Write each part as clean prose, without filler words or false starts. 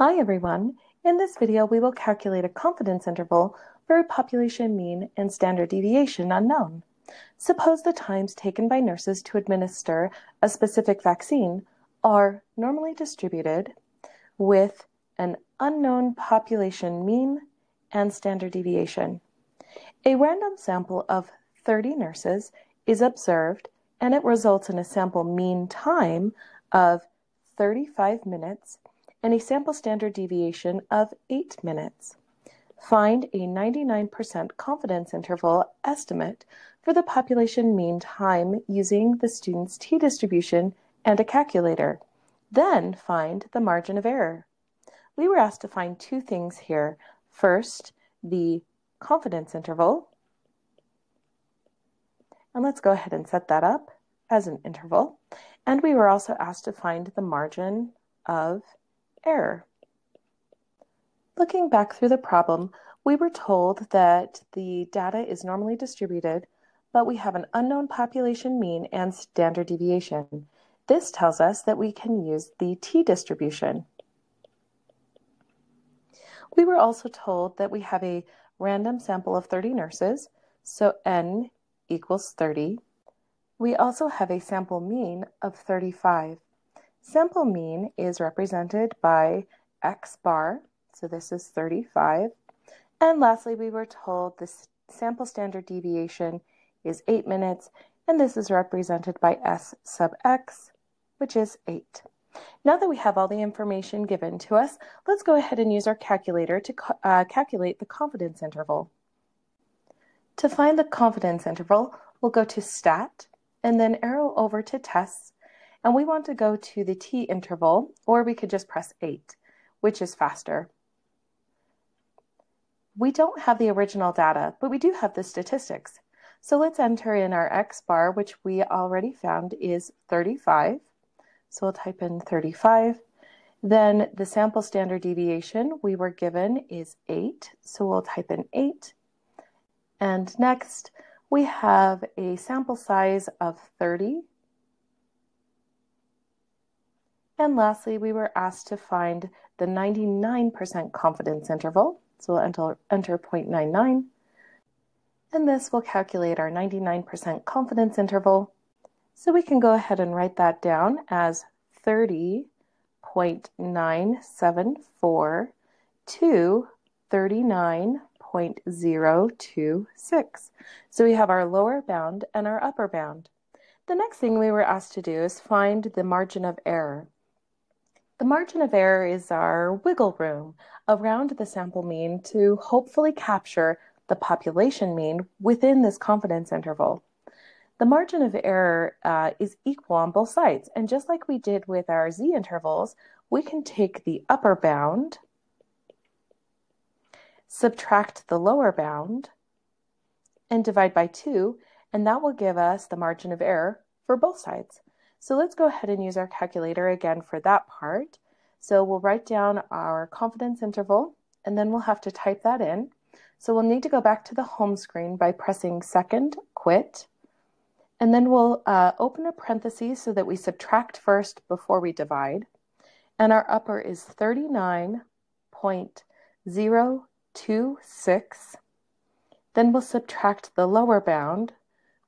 Hi everyone! In this video we will calculate a confidence interval for a population mean and standard deviation unknown. Suppose the times taken by nurses to administer a specific vaccine are normally distributed with an unknown population mean and standard deviation. A random sample of 30 nurses is observed and it results in a sample mean time of 35 minutes and a sample standard deviation of 8 minutes. Find a 99% confidence interval estimate for the population mean time using the student's t-distribution and a calculator. Then find the margin of error. We were asked to find two things here. First, the confidence interval. And let's go ahead and set that up as an interval. And we were also asked to find the margin of error. Looking back through the problem, we were told that the data is normally distributed, but we have an unknown population mean and standard deviation. This tells us that we can use the t-distribution. We were also told that we have a random sample of 30 nurses, so n equals 30. We also have a sample mean of 35. Sample mean is represented by x bar, so this is 35. And lastly, we were told this sample standard deviation is 8 minutes, and this is represented by s sub x, which is 8. Now that we have all the information given to us, let's go ahead and use our calculator to calculate the confidence interval. To find the confidence interval, we'll go to Stat, and then arrow over to Tests, and we want to go to the t-interval, or we could just press 8, which is faster. We don't have the original data, but we do have the statistics. So let's enter in our x bar, which we already found is 35. So we'll type in 35. Then the sample standard deviation we were given is 8, so we'll type in 8. And next, we have a sample size of 30. And lastly, we were asked to find the 99% confidence interval. So we'll enter 0.99. And this will calculate our 99% confidence interval. So we can go ahead and write that down as 30.974 to 39.026. So we have our lower bound and our upper bound. The next thing we were asked to do is find the margin of error. The margin of error is our wiggle room around the sample mean to hopefully capture the population mean within this confidence interval. The margin of error is equal on both sides, and just like we did with our z-intervals, we can take the upper bound, subtract the lower bound, and divide by 2, and that will give us the margin of error for both sides. So let's go ahead and use our calculator again for that part. So we'll write down our confidence interval, and then we'll have to type that in. So we'll need to go back to the home screen by pressing second, quit, and then we'll open a parenthesis so that we subtract first before we divide. And our upper is 39.026. Then we'll subtract the lower bound,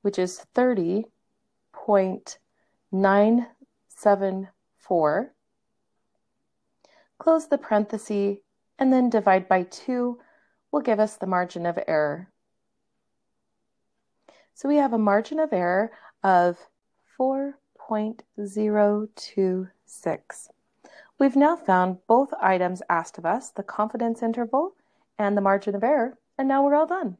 which is 30.974. Close the parenthesis, and then divide by 2 will give us the margin of error. So we have a margin of error of 4.026. We've now found both items asked of us, the confidence interval and the margin of error, and now we're all done.